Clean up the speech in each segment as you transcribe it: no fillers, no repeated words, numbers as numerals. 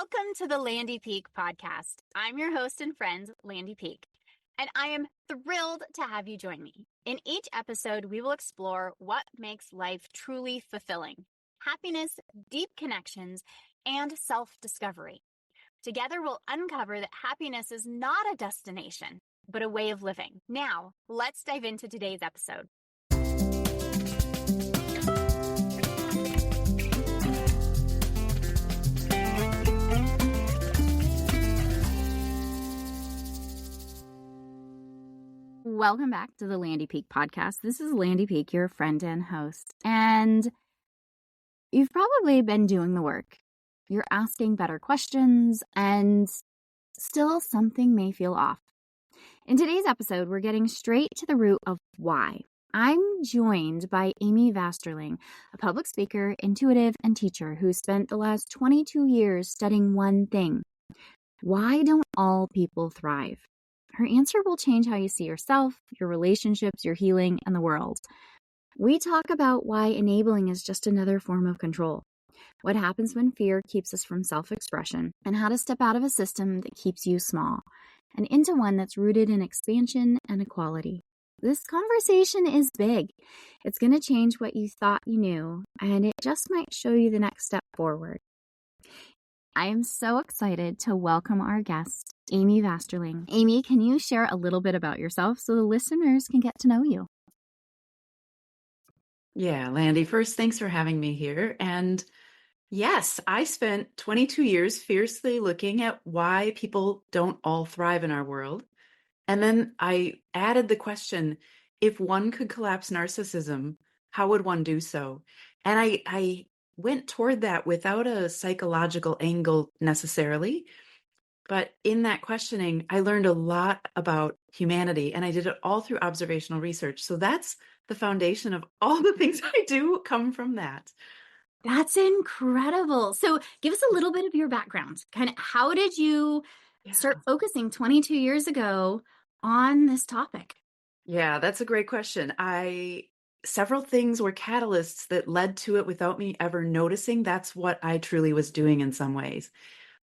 Welcome to the Landy Peak podcast. I'm your host and friend, Landy Peak, and I am thrilled to have you join me. In each episode, we will explore what makes life truly fulfilling: happiness, deep connections, and self-discovery. Together, we'll uncover that happiness is not a destination, but a way of living. Now, let's dive into today's episode. Welcome back to the Landy Peak podcast. This is Landy Peak, your friend and host. And you've probably been doing the work. You're asking better questions, and still something may feel off. In today's episode, we're getting straight to the root of why. I'm joined by Amy Vasterling, a public speaker, intuitive, and teacher who spent the last 22 years studying one thing: why don't all people thrive? Her answer will change how you see yourself, your relationships, your healing, and the world. We talk about why enabling is just another form of control, what happens when fear keeps us from self-expression, and how to step out of a system that keeps you small and into one that's rooted in expansion and equality. This conversation is big. It's going to change what you thought you knew, and it just might show you the next step forward. I am so excited to welcome our guest, Amy Vasterling. Amy, can you share a little bit about yourself so the listeners can get to know you? Yeah, Landy, first, thanks for having me here. And yes, I spent 22 years fiercely looking at why people don't all thrive in our world. And then I added the question, if one could collapse narcissism, how would one do so? And I went toward that without a psychological angle necessarily. But in that questioning, I learned a lot about humanity, and I did it all through observational research. So that's the foundation of all the things I do come from that. That's incredible. So give us a little bit of your background. Kind of how did you start focusing 22 years ago on this topic? Yeah, that's a great question. Several things were catalysts that led to it without me ever noticing. That's what I truly was doing in some ways.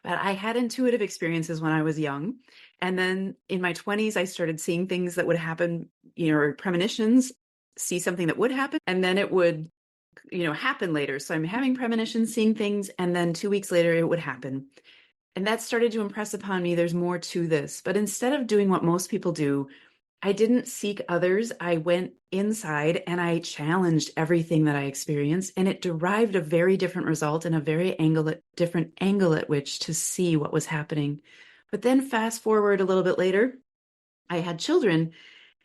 But I had intuitive experiences when I was young. And then in my 20s, I started seeing things that would happen, or premonitions, see something that would happen, and then it would, happen later. So I'm having premonitions, seeing things, and then 2 weeks later, it would happen. And that started to impress upon me, there's more to this. But instead of doing what most people do, I didn't seek others. I went inside and I challenged everything that I experienced, and it derived a very different result and a very different angle at which to see what was happening. But then fast forward a little bit later, I had children,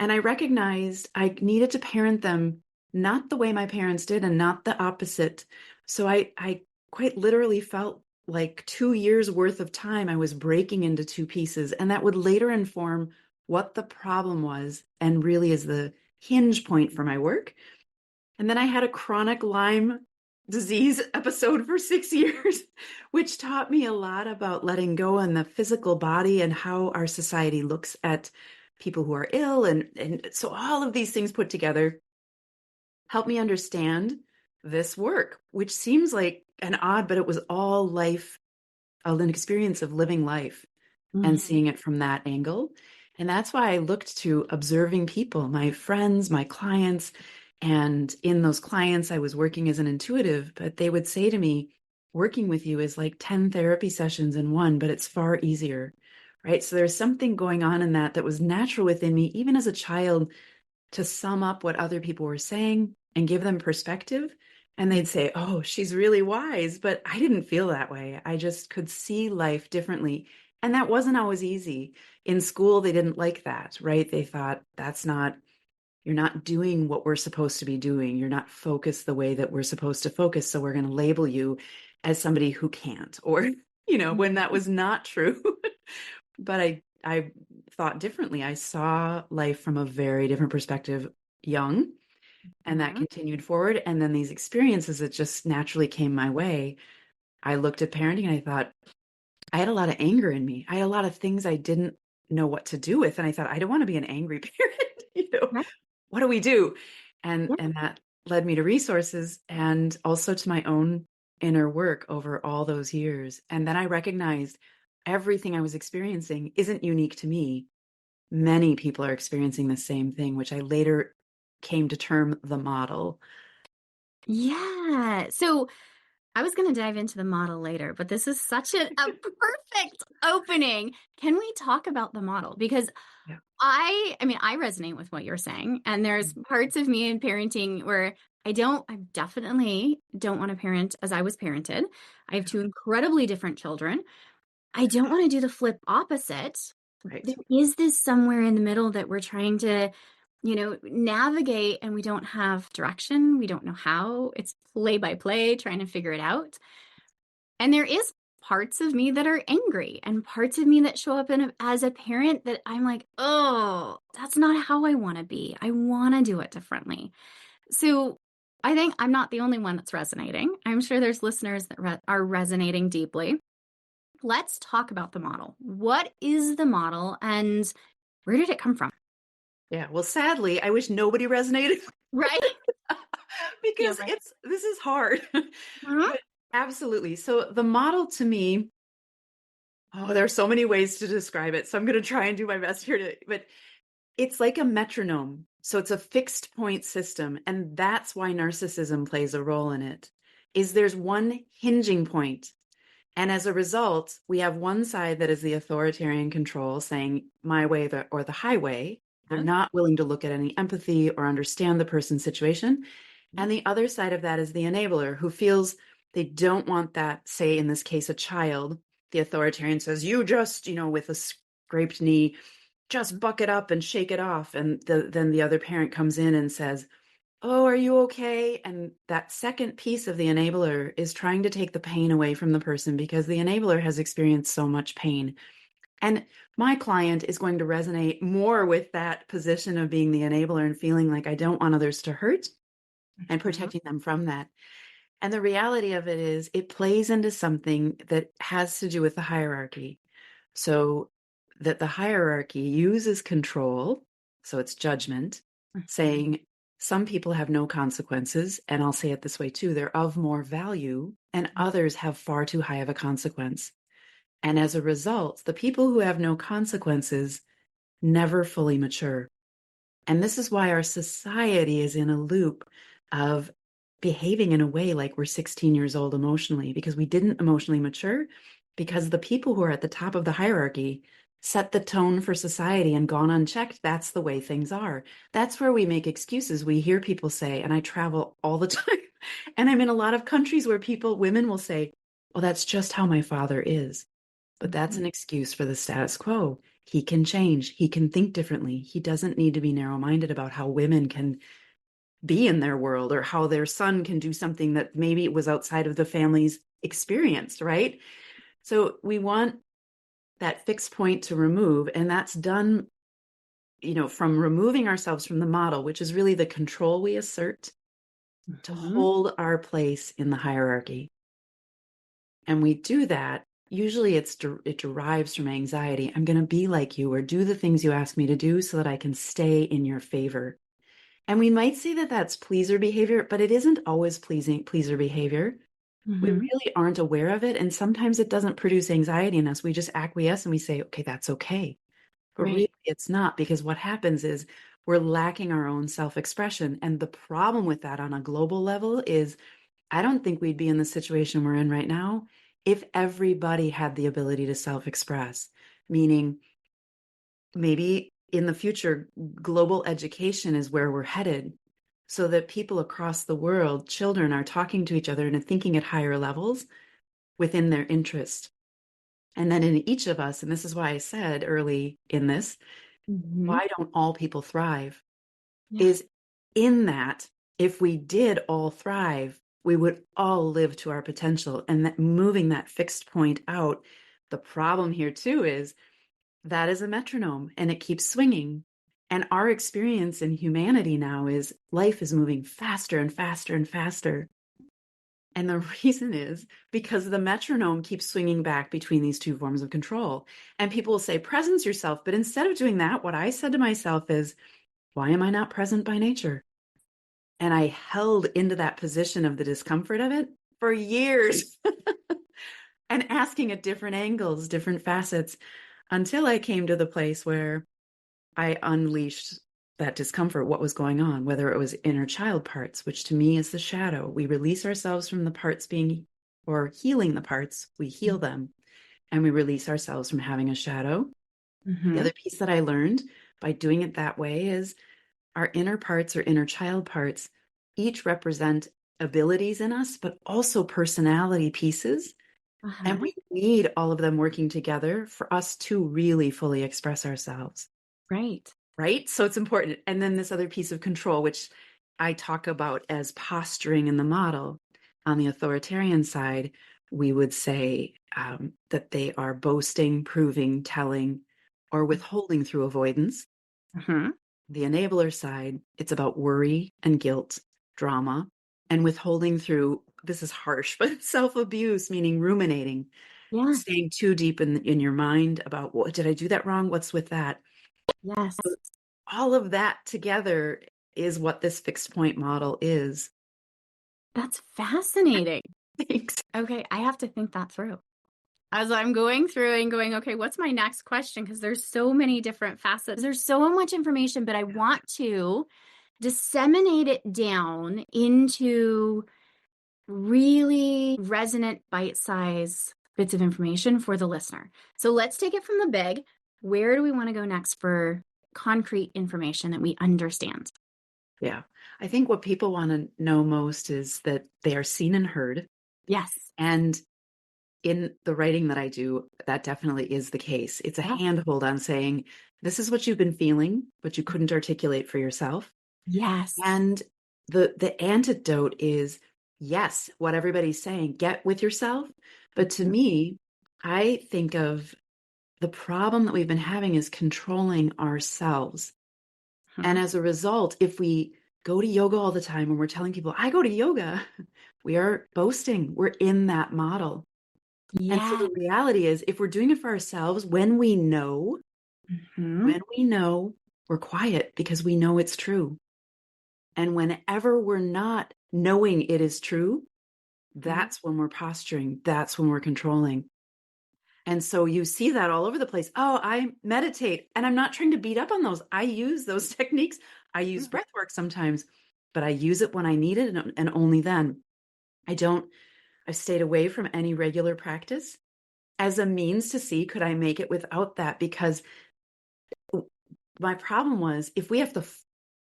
and I recognized I needed to parent them not the way my parents did and not the opposite. So I quite literally felt like 2 years worth of time I was breaking into two pieces, and that would later inform what the problem was and really is the hinge point for my work. And then I had a chronic Lyme disease episode for 6 years, which taught me a lot about letting go in the physical body and how our society looks at people who are ill. And so all of these things put together helped me understand this work, which seems like an odd, but it was all life, an experience of living life and seeing it from that angle. And that's why I looked to observing people, my friends, my clients. And in those clients, I was working as an intuitive, but they would say to me, working with you is like 10 therapy sessions in one, but it's far easier, right? So there's something going on in that was natural within me, even as a child, to sum up what other people were saying and give them perspective. And they'd say, oh, she's really wise. But I didn't feel that way. I just could see life differently. And that wasn't always easy. In school, they didn't like that, right? They thought you're not doing what we're supposed to be doing. You're not focused the way that we're supposed to focus. So we're going to label you as somebody who can't, or, when that was not true. But I thought differently. I saw life from a very different perspective young, and that continued forward. And then these experiences that just naturally came my way, I looked at parenting and I thought, I had a lot of anger in me. I had a lot of things I didn't know what to do with. And I thought, I don't want to be an angry parent. What do we do? And that led me to resources and also to my own inner work over all those years. And then I recognized everything I was experiencing isn't unique to me. Many people are experiencing the same thing, which I later came to term the model. Yeah. So I was going to dive into the model later, but this is such a perfect opening. Can we talk about the model? Because Yeah. I mean, I resonate with what you're saying. And there's parts of me in parenting where I definitely don't want to parent as I was parented. I have two incredibly different children. I don't want to do the flip opposite. Right. There is this somewhere in the middle that we're trying to, navigate, and we don't have direction. We don't know how. It's play by play, trying to figure it out. And there is parts of me that are angry and parts of me that show up as a parent that I'm like, oh, that's not how I want to be. I want to do it differently. So I think I'm not the only one that's resonating. I'm sure there's listeners that are resonating deeply. Let's talk about the model. What is the model and where did it come from? Yeah. Well, sadly, I wish nobody resonated Right? Yeah, because right. this is hard. Mhm. But absolutely. So the model to me, oh, there are so many ways to describe it. So I'm going to try and do my best here but it's like a metronome. So it's a fixed point system. And that's why narcissism plays a role in it, is there's one hinging point. And as a result, we have one side that is the authoritarian control saying my way or the highway. They're Yes. not willing to look at any empathy or understand the person's situation. And the other side of that is the enabler who feels they don't want that, say, in this case, a child. The authoritarian says, you just, with a scraped knee, just buck it up and shake it off. And then the other parent comes in and says, oh, are you okay? And that second piece of the enabler is trying to take the pain away from the person because the enabler has experienced so much pain. And my client is going to resonate more with that position of being the enabler and feeling like I don't want others to hurt and protecting them from that. And the reality of it is it plays into something that has to do with the hierarchy. So that the hierarchy uses control, so it's judgment, saying some people have no consequences. And I'll say it this way too, they're of more value, and others have far too high of a consequence. And as a result, the people who have no consequences never fully mature. And this is why our society is in a loop of behaving in a way like we're 16 years old emotionally, because we didn't emotionally mature, because the people who are at the top of the hierarchy set the tone for society and gone unchecked. That's the way things are. That's where we make excuses. We hear people say, and I travel all the time, and I'm in a lot of countries where women will say, well, that's just how my father is. But that's an excuse for the status quo. He can change. He can think differently. He doesn't need to be narrow-minded about how women can be in their world or how their son can do something that maybe it was outside of the family's experience, right? So we want that fixed point to remove, and that's done, from removing ourselves from the model, which is really the control we assert to hold our place in the hierarchy. And we do that. Usually it derives from anxiety. I'm going to be like you or do the things you ask me to do so that I can stay in your favor. And we might say that that's pleaser behavior, but it isn't always pleaser behavior. We really aren't aware of it. And sometimes it doesn't produce anxiety in us. We just acquiesce and we say, okay, that's okay. But Right. really it's not, because what happens is we're lacking our own self-expression. And the problem with that on a global level is I don't think we'd be in the situation we're in right now if everybody had the ability to self-express, meaning maybe in the future, global education is where we're headed so that people across the world, children, are talking to each other and thinking at higher levels within their interest. And then in each of us, and this is why I said early in this, why don't all people thrive? Yeah. Is in that if we did all thrive, we would all live to our potential. And that moving that fixed point out, the problem here too is that is a metronome and it keeps swinging. And our experience in humanity now is life is moving faster and faster and faster. And the reason is because the metronome keeps swinging back between these two forms of control. And people will say, presence yourself. But instead of doing that, what I said to myself is, why am I not present by nature? And I held into that position of the discomfort of it. for years and asking at different angles, different facets, until I came to the place where I unleashed that discomfort, what was going on, whether it was inner child parts, which to me is the shadow. We release ourselves from the parts being, or healing the parts, we heal them, and we release ourselves from having a shadow. The Mm-hmm. other piece that I learned by doing it that way is our inner parts or inner child parts each represent abilities in us, but also personality pieces. And Uh-huh. we need all of them working together for us to really fully express ourselves. Right. Right? So it's important. And then this other piece of control, which I talk about as posturing in the model. On the authoritarian side, we would say that they are boasting, proving, telling, or withholding through avoidance. Mm-hmm. The enabler side, it's about worry and guilt, drama, and withholding through, this is harsh, but self-abuse, meaning ruminating, Yeah. staying too deep in your mind about, what did I do that wrong? What's with that? Yes. All of that together is what this fixed point model is. That's fascinating. Thanks. Okay, I have to think that through. As I'm going through and going, okay, what's my next question? Because there's so many different facets. There's so much information, but I want to disseminate it down into really resonant bite-sized bits of information for the listener. So let's take it from the big. Where do we want to go next for concrete information that we understand? Yeah. I think what people want to know most is that they are seen and heard. Yes. And in the writing that I do, that definitely is the case. It's a Yeah. handhold on saying, this is what you've been feeling, but you couldn't articulate for yourself. Yes. And the antidote is, yes, what everybody's saying, get with yourself. But to me, I think of the problem that we've been having is controlling ourselves. And as a result, if we go to yoga all the time and we're telling people, I go to yoga, we are boasting. We're in that model. And so Yeah. the reality is, if we're doing it for ourselves, Mhm. when we know, we're quiet because we know it's true. And whenever we're not knowing it is true, that's when we're posturing. That's when we're controlling. And so you see that all over the place. Oh, I meditate, and I'm not trying to beat up on those. I use those techniques. I use breath work sometimes, but I use it when I need it and only then. I've stayed away from any regular practice as a means to see, could I make it without that? Because my problem was, if we have to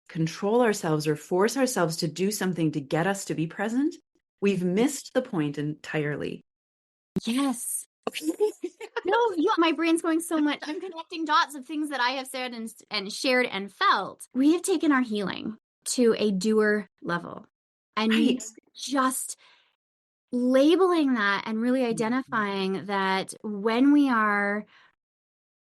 control ourselves or force ourselves to do something to get us to be present, we've missed the point entirely. Yes. No, my brain's going so much. I'm connecting dots of things that I have said and shared and felt. We have taken our healing to a doer level. And Right. just labeling that and really Mhm. identifying that when we are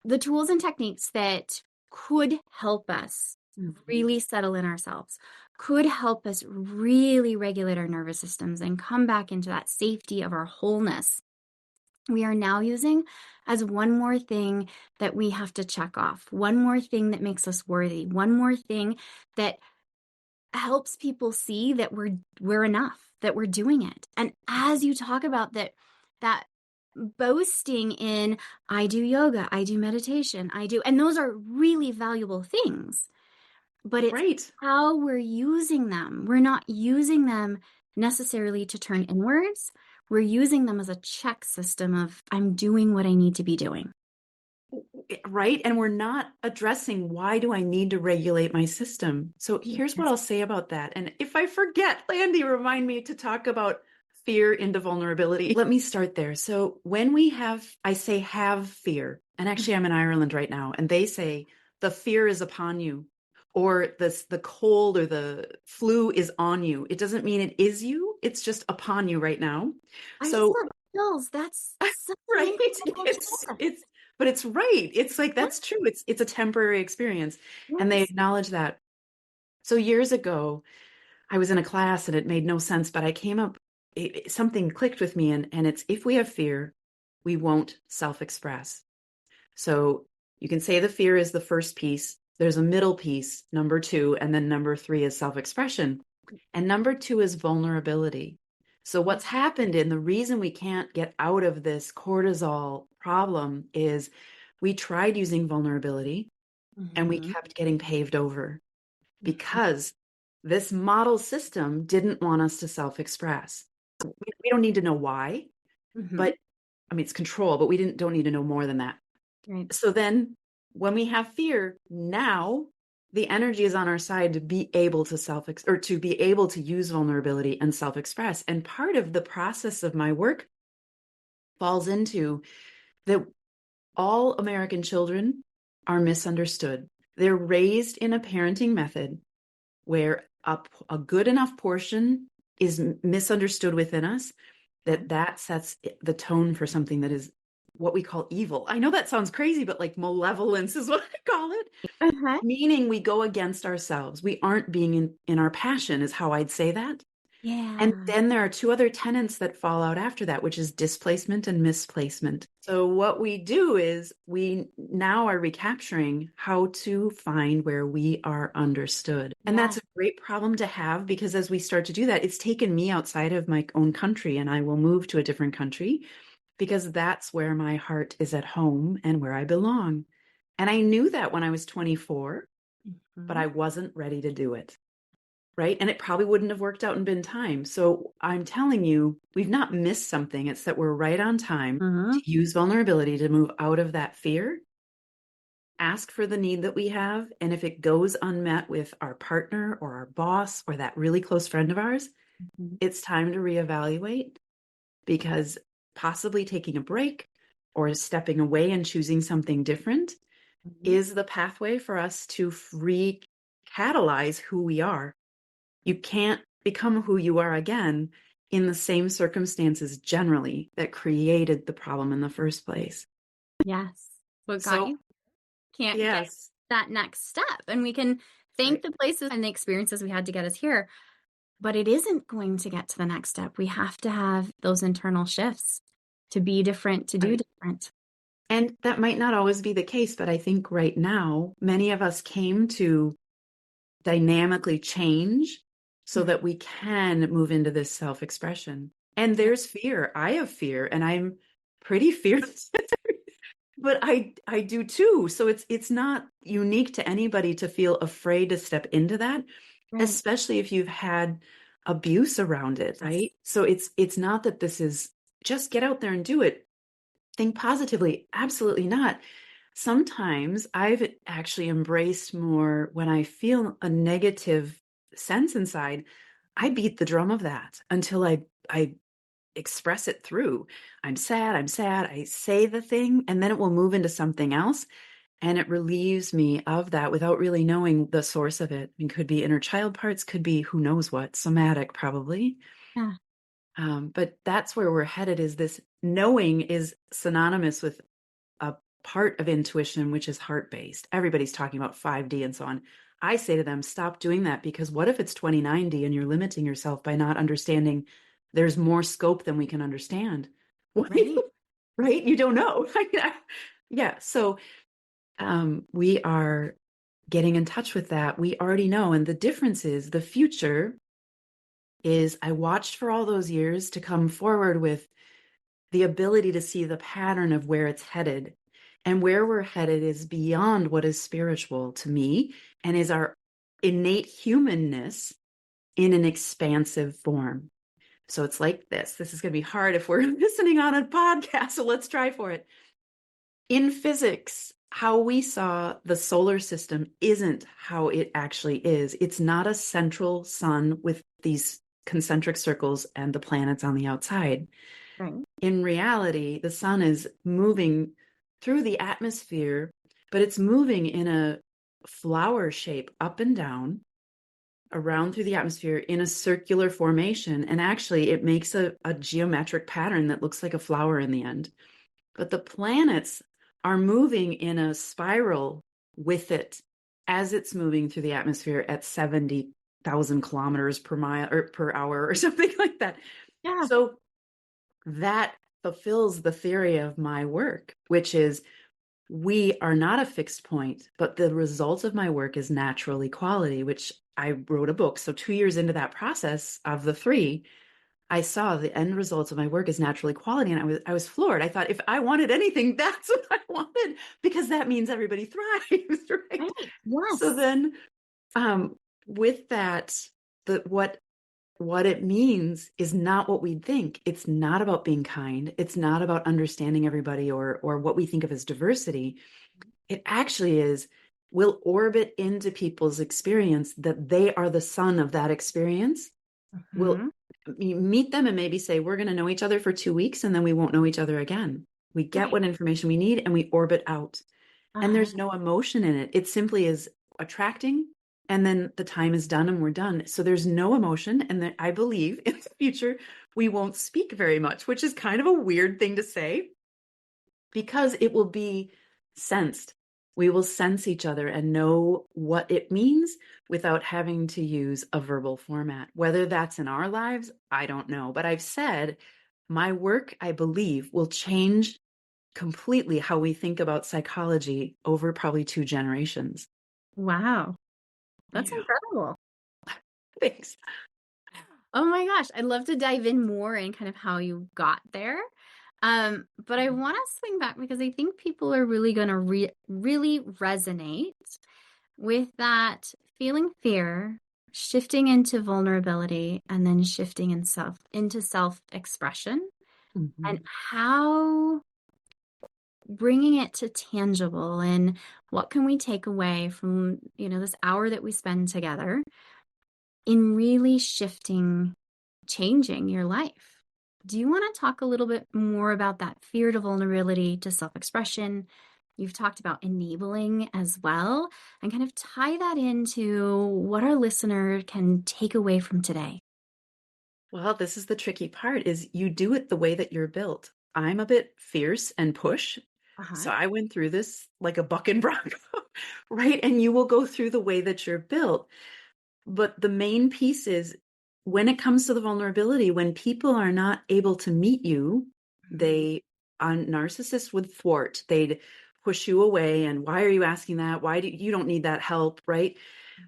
the tools and techniques that could help us Mhm. really settle in ourselves, could help us really regulate our nervous systems and come back into that safety of our wholeness, we are now using as one more thing that we have to check off, one more thing that makes us worthy, one more thing that helps people see that we're enough, that we're doing it. And as you talk about that boasting in, I do yoga, I do meditation, and those are really valuable things, but it's Right. how we're using them. We're not using them necessarily to turn inwards. We're using them as a check system of, I'm doing what I need to be doing. Right. And we're not addressing, why do I need to regulate my system? So here's what Yes. I'll say about that. And if I forget, Landy, remind me to talk about fear into vulnerability. Let me start there. So when I say have fear, and actually I'm in Ireland right now, and they say the fear is upon you, or the cold or the flu is on you. It doesn't mean it is you. It's just upon you right now. I just So got chills. That's such an right. incredible It's share. it's but it's right. It's like, that's true. It's a temporary experience. And they Yes. acknowledge that. So years ago, I was in a class and it made no sense, but I came up, something clicked with me, and it's, if we have fear, we won't self-express. So you can say the fear is the first piece. There's a middle piece, number two, and then number three is self-expression. And number two is vulnerability. So what's happened, and the reason we can't get out of this cortisol problem, is we tried using vulnerability and we Mhm. kept getting paved over Mhm. because this model system didn't want us to self-express. We don't need to know why, Mhm. but I mean, it's control, but we don't need to know more than that. Right. So then when we have fear, now the energy is on our side to be able to to be able to use vulnerability and self-express. And part of the process of my work falls into that all American children are misunderstood. They're raised in a parenting method where a good enough portion is misunderstood within us, that sets the tone for something that is what we call evil. I know that sounds crazy, but like malevolence is what I call it. Uh-huh. Meaning we go against ourselves. We aren't being in our passion, is how I'd say that. And Yeah. then there are two other tenets that fall out after that, which is displacement and misplacement. So what we do is we now are recapturing how to find where we are understood. And that's Yes. a great problem to have, because as we start to do that, it's taken me outside of my own country, and I will move to a different country because that's where my heart is at home and where I belong. And I knew that when I was 24, but Mhm. I wasn't ready to do it. Right. And it probably wouldn't have worked out and been time. So I'm telling you, we've not missed something. It's that we're right on time Mhm. to use vulnerability to move out of that fear, ask for the need that we have. And if it goes unmet with our partner or our boss or that really close friend of ours, Mhm. it's time to reevaluate, because possibly taking a break or stepping away and choosing something different Mhm. is the pathway for us to recatalyze who we are. You can't become who you are again in the same circumstances generally that created the problem in the first place. Yes. What got So, you can't get yes, that next step. And we can thank right, the places and the experiences we had to get us here, but it isn't going to get to the next step. We have to have those internal shifts to be different, to do right. different. And that might not always be the case, but I think right now, many of us came to dynamically change so that we can move into this self expression. And Yeah. there's fear. I have fear, and I'm pretty fearless. But I do too. So it's not unique to anybody to feel afraid to step into that, Right. especially if you've had abuse around it, Yes. right? So it's not that this is just get out there and do it. Think positively. Absolutely not. Sometimes I've actually embraced more when I feel a negative sense inside. I beat the drum of that until I express it through. I'm sad, I'm sad. I say the thing, and then it will move into something else. And it relieves me of that without really knowing the source of it. It could be inner child parts, could be who knows what, somatic probably. Yeah. But that's where we're headed, is this knowing is synonymous with a part of intuition, which is heart-based. Everybody's talking about 5D and so on. I say to them, stop doing that, because what if it's 29D and you're limiting yourself by not understanding there's more scope than we can understand? Right. Right? You don't know. Yeah. So we are getting in touch with that. We already know. And the difference is the future is I watched for all those years to come forward with the ability to see the pattern of where it's headed. And where we're headed is beyond what is spiritual to me, and is our innate humanness in an expansive form. So it's like this. This is going to be hard if we're listening on a podcast. So let's try for it. In physics, how we saw the solar system isn't how it actually is. It's not a central sun with these concentric circles and the planets on the outside. Right. In reality, the sun is moving through the atmosphere, but it's moving in a flower shape up and down around through the atmosphere in a circular formation. And actually, it makes a geometric pattern that looks like a flower in the end. But the planets are moving in a spiral with it as it's moving through the atmosphere at 70,000 kilometers per mile or per hour or something like that. Yeah. So that fulfills the theory of my work, which is we are not a fixed point, but the result of my work is natural equality, which I wrote a book. So 2 years into that process of the three, I saw the end results of my work as natural equality, and I was floored. I thought, if I wanted anything, that's what I wanted, because that means everybody thrives, right? Right. So Yes. then, um, with that, what it means is not what we think. It's not about being kind. It's not about understanding everybody or what we think of as diversity. It actually is, we'll orbit into people's experience that they are the son of that experience. We'll Mhm. meet them and maybe say, we're going to know each other for 2 weeks and then we won't know each other again. We get Right. what information we need and we orbit out. And Uh-huh. there's no emotion in it. It simply is attracting, and then the time is done and we're done. So there's no emotion. And that I believe in the future, we won't speak very much, which is kind of a weird thing to say, because it will be sensed. We will sense each other and know what it means without having to use a verbal format. Whether that's in our lives, I don't know. But I've said my work, I believe, will change completely how we think about psychology over probably 2 generations. Wow. That's Yeah. incredible. Thanks. Oh my gosh, I'd love to dive in more in kind of how you got there. But I want to swing back because I think people are really going to really resonate with that feeling fear, shifting into vulnerability, and then shifting into self-expression, and Mhm. how bringing it to tangible and what can we take away from, this hour that we spend together in really shifting, changing your life. Do you want to talk a little bit more about that fear to vulnerability to self expression? You've talked about enabling as well, and kind of tie that into what our listener can take away from today. Well, this is the tricky part, is you do it the way that you're built. I'm a bit fierce and push. Uh huh. So I went through this like a buck and bronco, right? And you will go through the way that you're built. But the main piece is, when it comes to the vulnerability, when people are not able to meet you, they, a narcissist would thwart, they'd push you away. And why are you asking that? Why do you don't need that help, right?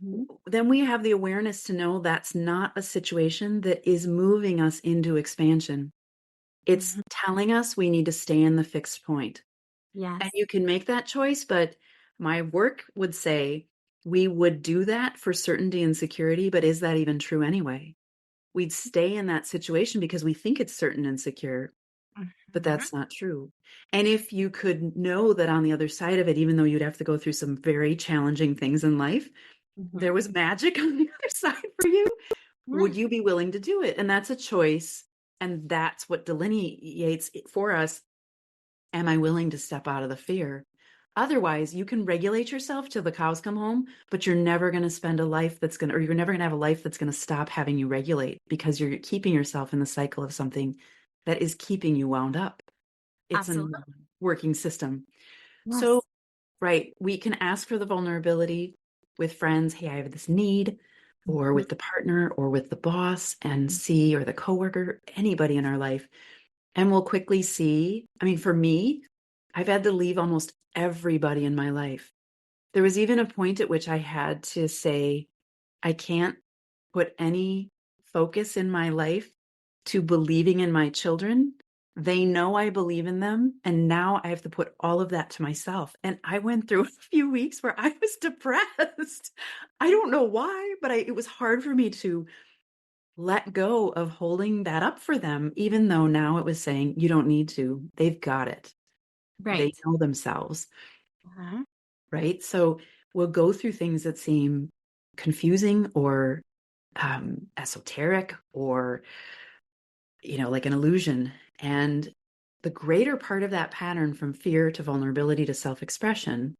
Mm-hmm. Then we have the awareness to know that's not a situation that is moving us into expansion. It's Mm-hmm. telling us we need to stay in the fixed point. And Yes. you can make that choice, but my work would say we would do that for certainty and security, but is that even true anyway? We'd stay in that situation because we think it's certain and secure, but Mm-hmm. that's not true. And if you could know that on the other side of it, even though you'd have to go through some very challenging things in life, there was magic on the other side for you, would Right. you be willing to do it? And that's a choice. And that's what delineates it for us. Am I willing to step out of the fear? Otherwise, you can regulate yourself till the cows come home, but you're never going to spend a life that's going to, or you're never going to have a life that's going to stop having you regulate, because you're keeping yourself in the cycle of something that is keeping you wound up. It's a Absolutely. working system. So, Yes. right, we can ask for the vulnerability with friends. Hey, I have this need, or Mhm. with the partner, or with the boss and see, or the coworker, anybody in our life. And we'll quickly see. I mean, for me, I've had to leave almost everybody in my life. There was even a point at which I had to say, I can't put any focus in my life to believing in my children. They know I believe in them. And now I have to put all of that to myself. And I went through a few weeks where I was depressed. I don't know why, but it was hard for me to let go of holding that up for them, even though now it was saying, you don't need to. They've got it. They Right. know themselves, Uh-huh. right? So we'll go through things that seem confusing or esoteric, or like an illusion. And the greater part of that pattern, from fear to vulnerability to self-expression,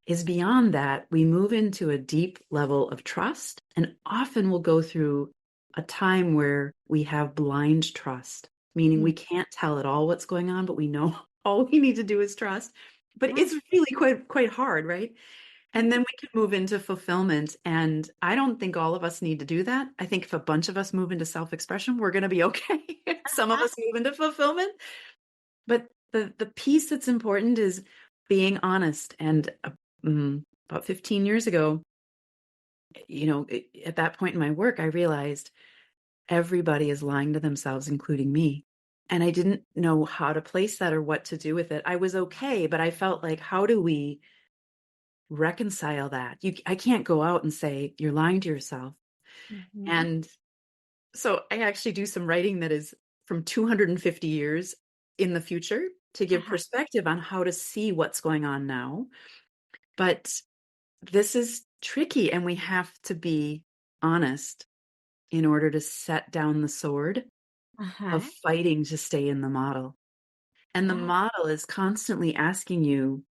is beyond that. We move into a deep level of trust, and often we'll go through a time where we have blind trust, meaning we can't tell at all what's going on, but we know all we need to do is trust. But Yes. it's really quite hard, right? And then we can move into fulfillment. And I don't think all of us need to do that. I think if a bunch of us move into self-expression, we're going to be okay. Some of us move into fulfillment. But the piece that's important is being honest. And about 15 years ago, at that point in my work, I realized everybody is lying to themselves, including me. And I didn't know how to place that or what to do with it. I was okay, but I felt like, how do we reconcile that? I can't go out and say, you're lying to yourself. Mm-hmm. And so I actually do some writing that is from 250 years in the future to give Uh-huh. perspective on how to see what's going on now. But this is tricky, and we have to be honest in order to set down the sword of Uh-huh. fighting to stay in the model. And the Yeah. model is constantly asking you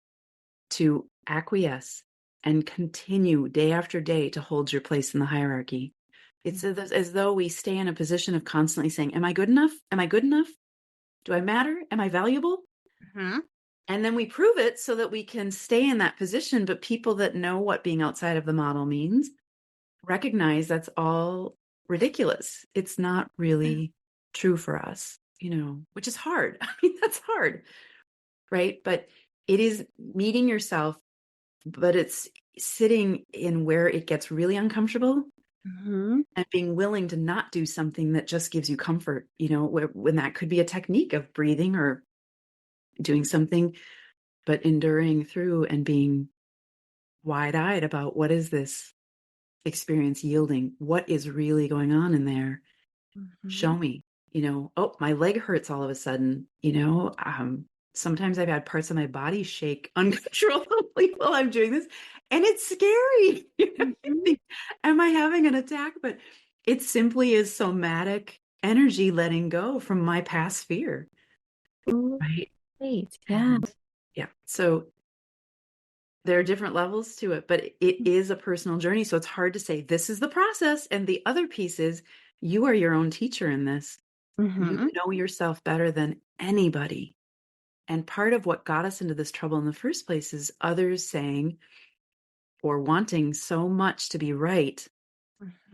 to acquiesce and continue day after day to hold your place in the hierarchy. It's as though we stay in a position of constantly saying, am I good enough? Am I good enough? Do I matter? Am I valuable? Mm-hmm. And then we prove it so that we can stay in that position. But people that know what being outside of the model means recognize that's all ridiculous. It's not really true for us, which is hard. I mean, that's hard, right? But it is meeting yourself, but it's sitting in where it gets really uncomfortable Mm-hmm. and being willing to not do something that just gives you comfort, when that could be a technique of breathing or doing something, but enduring through and being wide-eyed about what is this experience yielding? What is really going on in there? Mm-hmm. Show me, oh, my leg hurts all of a sudden, sometimes I've had parts of my body shake uncontrollably while I'm doing this, and it's scary. You Mm-hmm. think, am I having an attack? But it simply is somatic energy letting go from my past fear, right? Great. Yeah. And yeah, so there are different levels to it, but it is a personal journey. So it's hard to say this is the process. And the other piece is you are your own teacher in this. You Mm-hmm. know yourself better than anybody. And part of what got us into this trouble in the first place is others saying or wanting so much to be right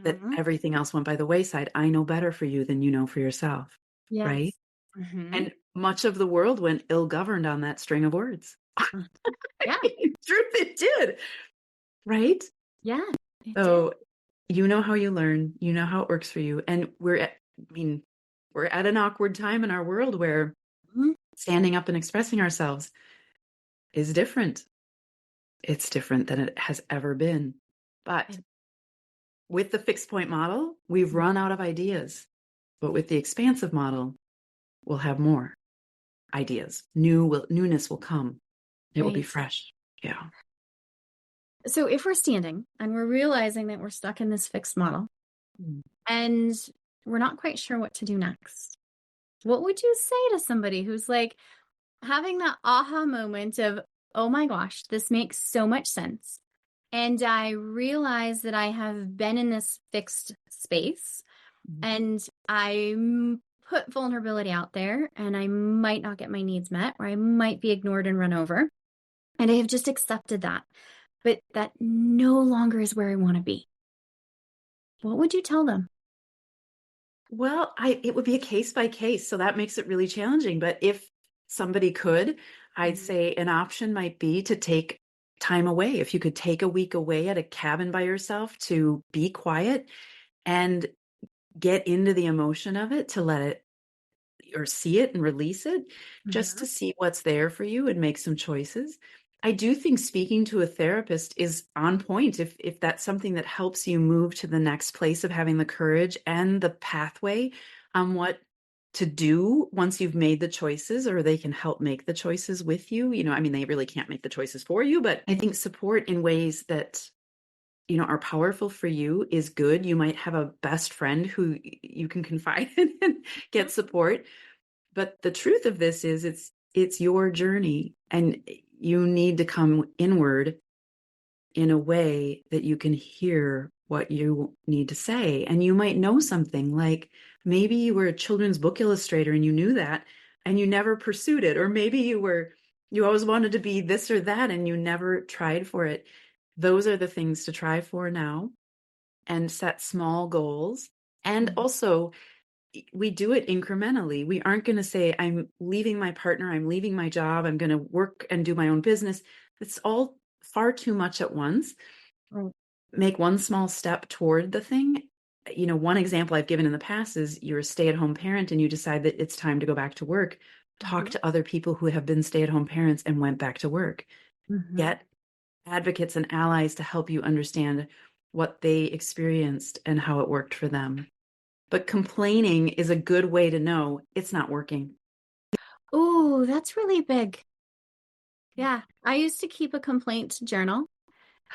that Mm-hmm. everything else went by the wayside. I know better for you than you know for yourself. Right. Yes. Mm-hmm. And much of the world went ill governed on that string of words. Yeah. Truth, it did. Right. Yeah. It did. So you know how you learn, you know how it works for you. And we're at an awkward time in our world where Mhm. standing up and expressing ourselves is different. It's different than it has ever been. But with the fixed point model, we've run out of ideas. But with the expansive model, we'll have more ideas. Newness will come. It will be Right. fresh. Yeah. So if we're standing and we're realizing that we're stuck in this fixed model Mm. and we're not quite sure what to do next, what would you say to somebody who's like having that aha moment of, oh my gosh, this makes so much sense. And I realize that I have been in this fixed space Mm. and I put vulnerability out there and I might not get my needs met or I might be ignored and run over. And I have just accepted that. But that no longer is where I want to be. What would you tell them? Well, it would be a case by case, so that makes it really challenging. But if somebody could, I'd Mhm. say an option might be to take time away. If you could take a week away at a cabin by yourself to be quiet and get into the emotion of it, to let it or see it and release it, just Mhm. to see what's there for you and make some choices. I do think speaking to a therapist is on point if that's something that helps you move to the next place of having the courage and the pathway on what to do once you've made the choices, or they can help make the choices with you. I mean, they really can't make the choices for you, but I think support in ways that are powerful for you is good. You might have a best friend who you can confide in and get support, but the truth of this is it's your journey, and you need to come inward in a way that you can hear what you need to say. And you might know something, like maybe you were a children's book illustrator and you knew that and you never pursued it, or maybe you always wanted to be this or that and you never tried for it. Those are the things to try for now, and set small goals. And Mhm. also, we do it incrementally. We aren't going to say, I'm leaving my partner, I'm leaving my job, I'm going to work and do my own business. It's all far too much at once. Right. Make one small step toward the thing one example I've given in the past is you're a stay-at-home parent and you decide that it's time to go back to work. Talk Mhm. to other people who have been stay-at-home parents and went back to work. Mhm. Get advocates and allies to help you understand what they experienced and how it worked for them. But complaining is a good way to know it's not working. Oh, that's really big. Yeah. I used to keep a complaint journal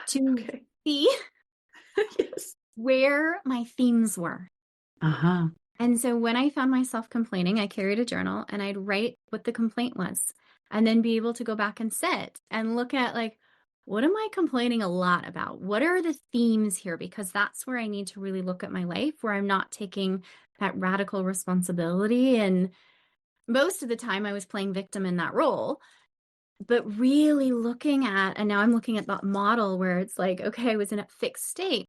to Okay. see Yes. where my themes were. Uh-huh. And so when I found myself complaining, I carried a journal and I'd write what the complaint was and then be able to go back and sit and look at, like, what am I complaining a lot about? What are the themes here? Because that's where I need to really look at my life, where I'm not taking that radical responsibility. And most of the time I was playing victim in that role, but really looking at, and now I'm looking at that model where it's like, okay, I was in a fixed state.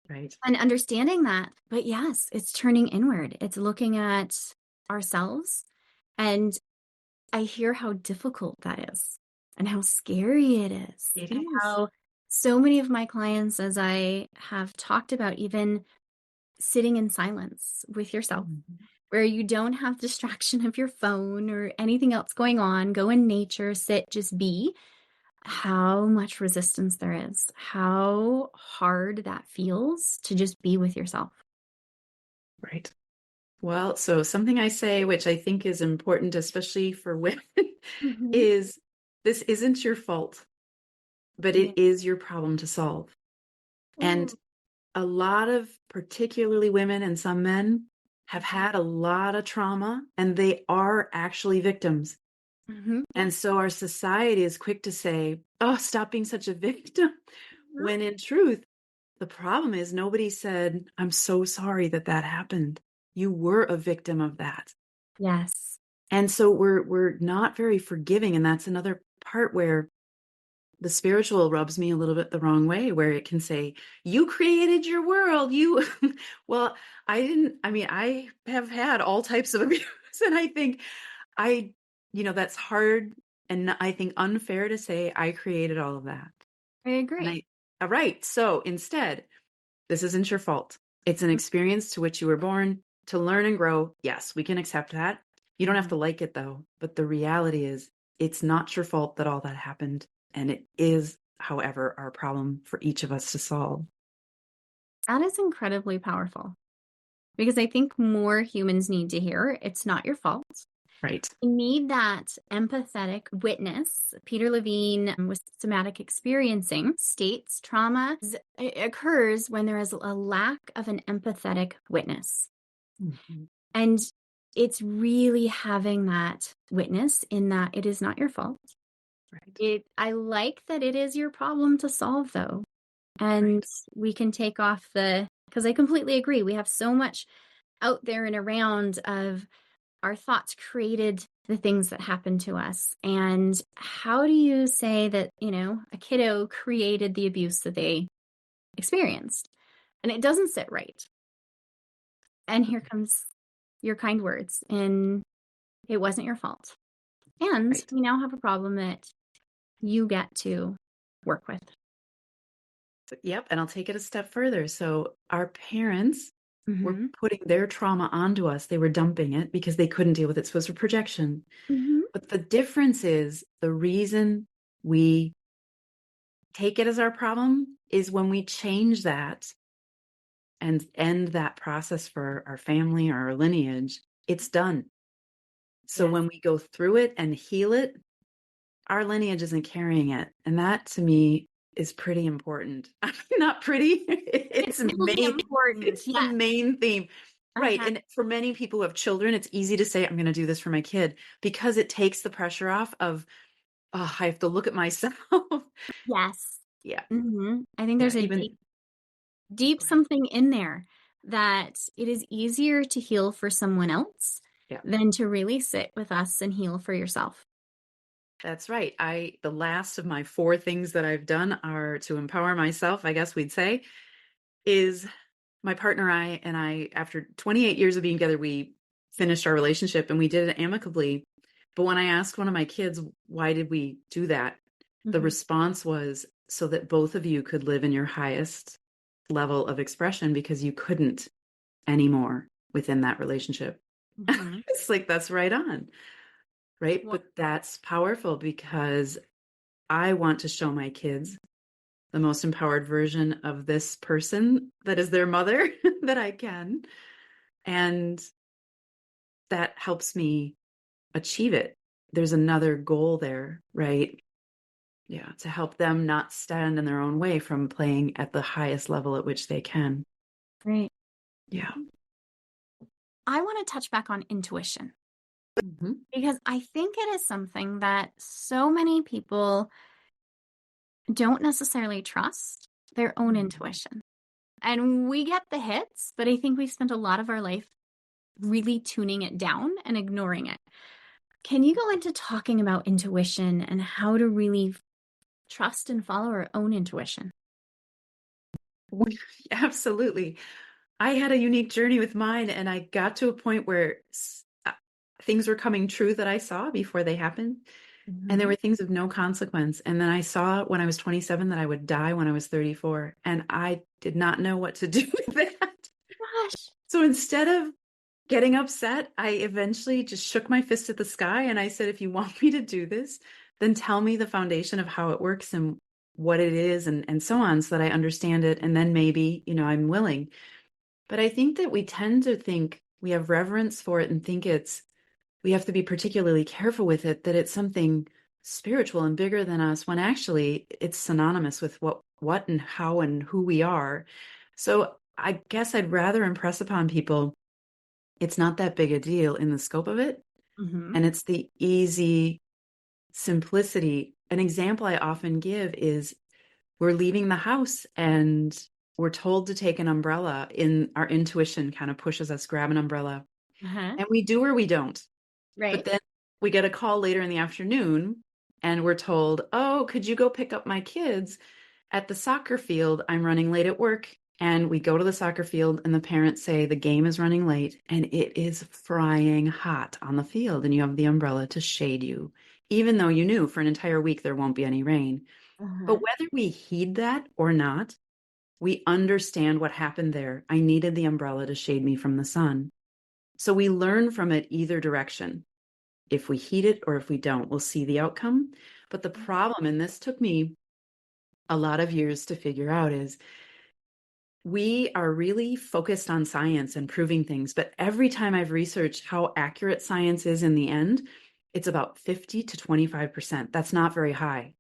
Right. And understanding that, but yes, it's turning inward. It's looking at ourselves. And I hear how difficult that is and how scary it is. It And is. how so many of my clients, as I have talked about, even sitting in silence with yourself, Mhm. where you don't have distraction of your phone or anything else going on, go in nature, sit, just be, how much resistance there is, how hard that feels to just be with yourself. Right. Well, so something I say, which I think is important, especially for women, Mhm. is this isn't your fault, but Yeah. it is your problem to solve. And Ooh. a lot of, particularly women and some men, have Mhm. had a lot of trauma and they are actually victims. Mhm. And so our society is quick to say, oh, stop being such a victim. Mhm. When in truth, the problem is nobody said, I'm so sorry that that happened. You were a victim of that. Yes. And so we're not very forgiving. And that's another part where the spiritual rubs me a little bit the wrong way, where it can say, you created your world. You, well, I didn't, I mean, I have had all types of abuse. And I think I, that's hard. And I think unfair to say I created all of that. I And agree. all right. So instead, this isn't your fault. It's an experience to which you were born to learn and grow. Yes, we can accept that. You don't have Mhm. to like it though. But the reality is, it's not your fault that all that happened. And it is, however, our problem for each of us to solve. That is incredibly powerful because I think more humans need to hear it's not your fault. Right. You need that empathetic witness. Peter Levine, with somatic experiencing, states trauma occurs when there is a lack of an empathetic witness. Mhm. And it's really having that witness in that it is not your fault. Right. I like that it is your problem to solve, though. And Right. we can take off because I completely agree. We have so much out there and around of our thoughts created the things that happened to us. And how do you say that, a kiddo created the abuse that they experienced? And it doesn't sit right. And here comes your kind words. And it wasn't your fault. And Right. we now have a problem that you get to work with. So, yep. And I'll take it a step further. So our parents were Mm-hmm. putting their trauma onto us. They were dumping it because they couldn't deal with it. So it was a projection. Mm-hmm. But the difference is the reason we take it as our problem is when we change that and end that process for our family or our lineage, it's done. So Yes. when we go through it and heal it, our lineage isn't carrying it. And that to me is pretty important. Not pretty. It's It's really main, important. it's the Yes. main theme. Right. Uh-huh. And for many people who have children, it's easy to say, I'm going to do this for my kid because it takes the pressure off of, oh, I have to look at myself. Yes. Yeah. Mm-hmm. I think Yeah. there's a deep, Even, deep go ahead. something in there that it is easier to heal for someone else Yeah. than to really sit with us and heal for yourself. That's right. The last of my four things that I've done are to empower myself, I guess we'd say, is my partner and I, after 28 years of being together, we finished our relationship and we did it amicably. But when I asked one of my kids, why did we do that? The Mm-hmm. response was so that both of you could live in your highest level of expression because you couldn't anymore within that relationship. Mm-hmm. It's like, that's right on, right? Well, But that's powerful because I want to show my kids the most empowered version of this person that is their mother that I can. And that helps me achieve it. There's another goal there, right? Yeah, to help them not stand in their own way from playing at the highest level at which they can. great. Yeah. I want to touch back on intuition Mhm. because I think it is something that so many people don't necessarily trust their own intuition. And we get the hits, but I think we spent a lot of our life really tuning it down and ignoring it. Can you go into talking about intuition and how to really trust and follow our own intuition? Absolutely. I had a unique journey with mine, and I got to a point where things were coming true that I saw before they happened. And there Mm-hmm. were things of no consequence. And then I saw when I was 27 that I would die when I was 34. And I did not know what to do with that. Gosh. So instead of getting upset, I eventually just shook my fist at the sky and I said, if you want me to do this, then tell me the foundation of how it works and what it is and so on so that I understand it. And then maybe, I'm willing. But I think that we tend to think we have reverence for it and think we have to be particularly careful with it, that it's something spiritual and bigger than us, when actually it's synonymous with what and how and who we are. So I guess I'd rather impress upon people it's not that big a deal in the scope of it. Mm-hmm. And it's the easy simplicity. An example I often give is we're leaving the house and we're told to take an umbrella. In our intuition kind of pushes us, grab an umbrella. Uh-huh. And we do or we don't. But Right. then we get a call later in the afternoon and we're told, oh, could you go pick up my kids at the soccer field? I'm running late at work. And we go to the soccer field and the parents say the game is running late and it is frying hot on the field and you have the umbrella to shade you, even though you knew for an entire week there won't be any rain. Uh-huh. But whether we heed that or not, we understand what happened there. I needed the umbrella to shade me from the sun. So we learn from it either direction. If we heed it or if we don't, we'll see the outcome. But the problem, and this took me a lot of years to figure out, is we are really focused on science and proving things. But every time I've researched how accurate science is in the end, it's about 50 to 25%. That's not very high.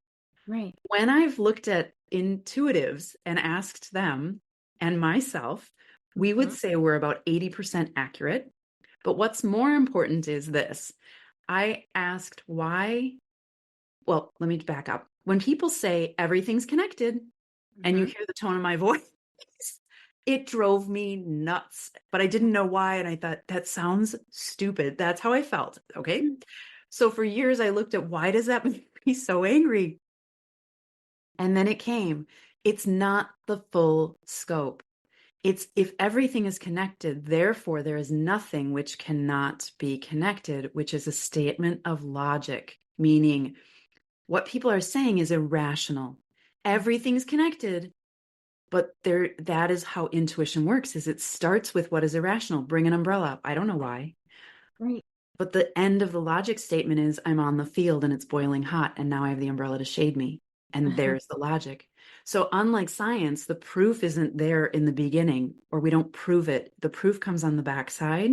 Right. When I've looked at intuitives and asked them and myself, we would Mm-hmm. say we're about 80% accurate. But what's more important is this. I asked why. Well, let me back up. When people say everything's connected and you Mm-hmm. hear the tone of my voice, it drove me nuts, but I didn't know why. And I thought, that sounds stupid. That's how I felt. Okay. So for years, I looked at why does that make me so angry? And then it came. It's not the full scope. It's if everything is connected, therefore there is nothing which cannot be connected, which is a statement of logic, meaning what people are saying is irrational. Everything's connected, but that is how intuition works, is it starts with what is irrational. Bring an umbrella. I don't know why. Right. But the end of the logic statement is I'm on the field and it's boiling hot and now I have the umbrella to shade me. And Uh-huh. there's the logic. So unlike science, the proof isn't there in the beginning, or we don't prove it. The proof comes on the backside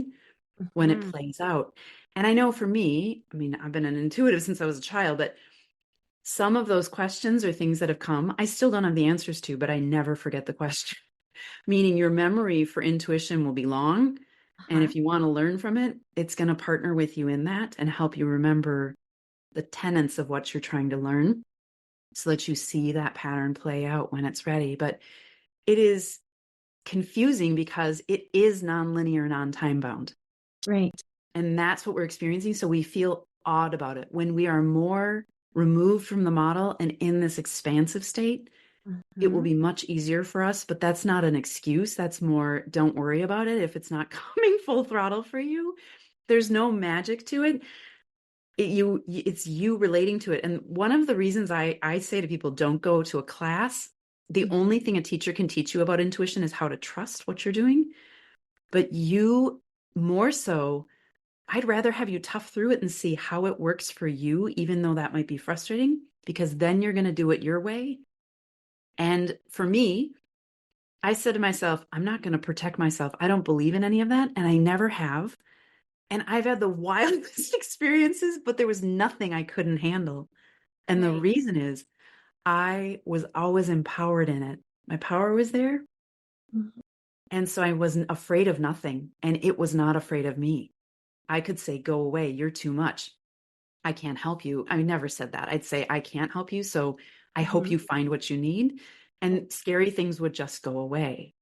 when it Mm-hmm. plays out. And I know for me, I mean, I've been an intuitive since I was a child, but some of those questions or things that have come, I still don't have the answers to, but I never forget the question. Meaning your memory for intuition will be long. And Uh-huh. if you want to learn from it, it's going to partner with you in that and help you remember the tenets of what you're trying to learn so that you see that pattern play out when it's ready. But it is confusing because it is nonlinear, non-time bound. Right. And that's what we're experiencing. So we feel odd about it. When we are more removed from the model and in this expansive state, it will Mm-hmm. be much easier for us, but that's not an excuse. That's more, don't worry about it if it's not coming full throttle for you. There's no magic to it. It's you relating to it. And one of the reasons I say to people, don't go to a class. The only thing a teacher can teach you about intuition is how to trust what you're doing. But you more so, I'd rather have you tough through it and see how it works for you, even though that might be frustrating, because then you're going to do it your way. And for me, I said to myself, I'm not going to protect myself. I don't believe in any of that. And I never have. And I've had the wildest experiences, but there was nothing I couldn't handle. And the Right. reason is I was always empowered in it. My power was there. Mhm. And so I wasn't afraid of nothing. And it was not afraid of me. I could say, go away. You're too much. I can't help you. I never said that. I'd say, I can't help you. So I hope Mhm. you find what you need. Right. And scary things would just go away.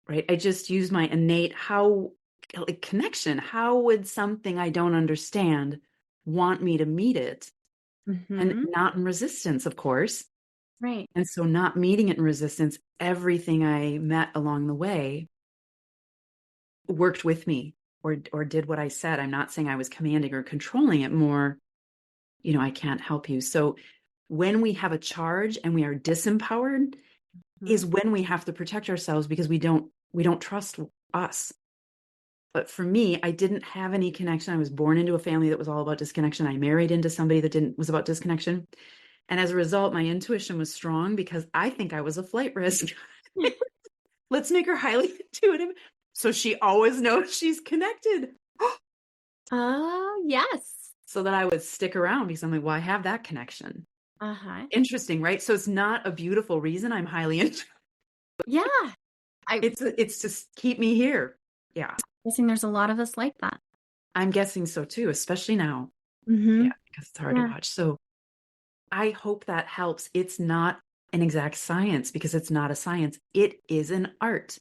Right. I just use my innate how like connection. How would something I don't understand want me to meet it? And Mhm. not in resistance, of course. Right. And so not meeting it in resistance, everything I met along the way worked with me or did what I said. I'm not saying I was commanding or controlling it, more, I can't help you. So when we have a charge and we are disempowered Mhm. is when we have to protect ourselves because we don't trust us. But for me, I didn't have any connection. I was born into a family that was all about disconnection. I married into somebody that didn't was about disconnection. And as a result, my intuition was strong because I think I was a flight risk. Let's make her highly intuitive so she always knows she's connected. Oh, yes. So that I would stick around because I'm like, well, I have that connection. Uh-huh. Interesting, right? So it's not a beautiful reason I'm highly intuitive. Yeah. I It's to keep me here. Yeah. guessing there's a lot of us like that. I'm guessing so too, especially now. Yeah, Mhm. because it's hard to Yeah. watch. So I hope that helps. It's not an exact science because it's not a science. It is an art.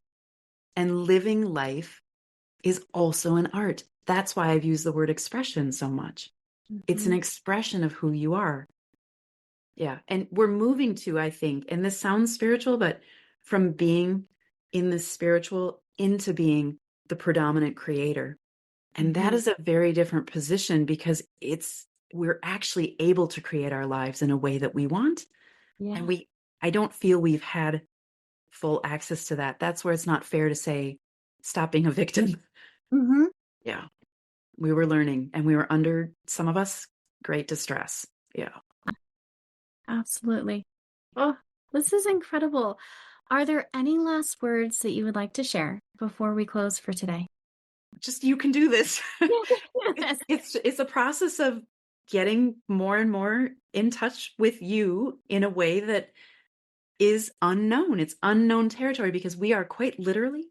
And living life is also an art. That's why I've used the word expression so much. It's an Mhm. expression of who you are. Yeah. And we're moving to, I think, and this sounds spiritual, but from being in the spiritual into being the predominant creator. And that Mhm. is a very different position because we're actually able to create our lives in a way that we want. And Yeah. I don't feel we've had full access to that. That's where it's not fair to say, stop being a victim. Mhm. Yeah. We were learning and we were under, some of us, great distress. Yeah. Absolutely. Oh, this is incredible. Are there any last words that you would like to share before we close for today? Just you can do this. it's Yes. it's it's a process of getting more and more in touch with you in a way that is unknown. It's unknown territory because we are quite literally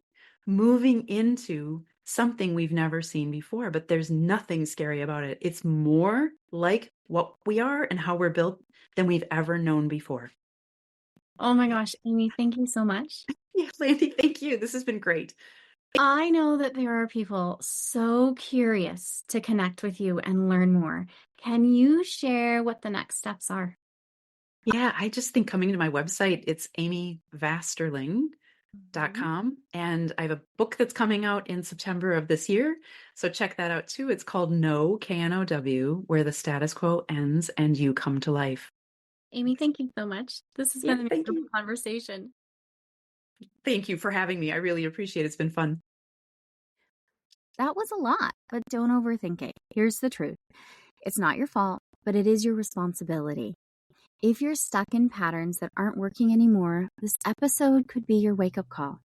moving into something we've never seen before, but there's nothing scary about it. It's more like what we are and how we're built than we've ever known before. Oh my gosh, Amy, thank you so much. Yeah, Landy, thank you. This has been great. I know that there are people so curious to connect with you and learn more. Can you share what the next steps are? Yeah, I just think coming to my website, it's Mhm. amyvasterling.com. And I have a book that's coming out in September of this year. So check that out too. It's called No, K-N-O-W, Where the Status Quo Ends and You Come to Life. Amy, thank you so much. This has Yeah, been an thank incredible you. conversation. Thank you for having me. I really appreciate it. It's been fun. That was a lot, but don't overthink it. Here's the truth. It's not your fault, but it is your responsibility. If you're stuck in patterns that aren't working anymore, this episode could be your wake up call.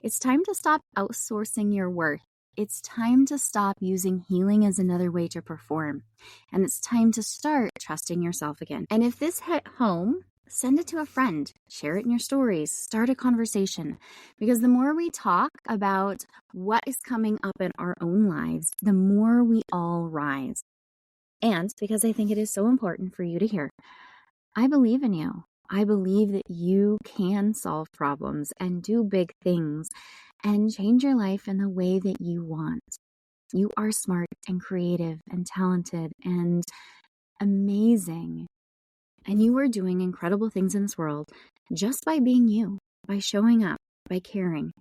It's time to stop outsourcing your worth. It's time to stop using healing as another way to perform. And it's time to start trusting yourself again. And if this hit home, send it to a friend, share it in your stories, start a conversation. Because the more we talk about what is coming up in our own lives, the more we all rise. And because I think it is so important for you to hear, I believe in you. I believe that you can solve problems and do big things and change your life in the way that you want. You are smart and creative and talented and amazing. And you are doing incredible things in this world just by being you, by showing up, by caring,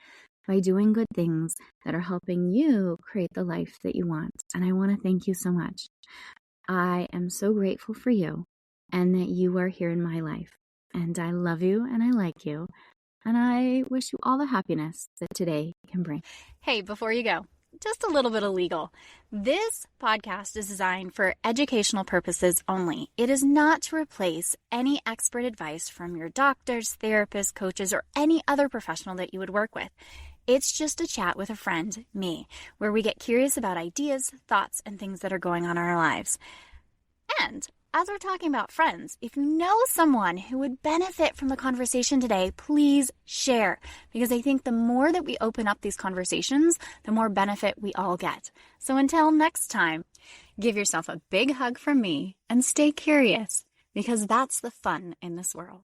by doing good things that are helping you create the life that you want. And I want to thank you so much. I am so grateful for you and that you are here in my life. And I love you and I like you. And I wish you all the happiness that today can bring. Hey, before you go, just a little bit of legal. This podcast is designed for educational purposes only. It is not to replace any expert advice from your doctors, therapists, coaches, or any other professional that you would work with. It's just a chat with a friend, me, where we get curious about ideas, thoughts, and things that are going on in our lives. And as we're talking about friends, if you know someone who would benefit from the conversation today, please share. Because I think the more that we open up these conversations, the more benefit we all get. So until next time, give yourself a big hug from me and stay curious, because that's the fun in this world.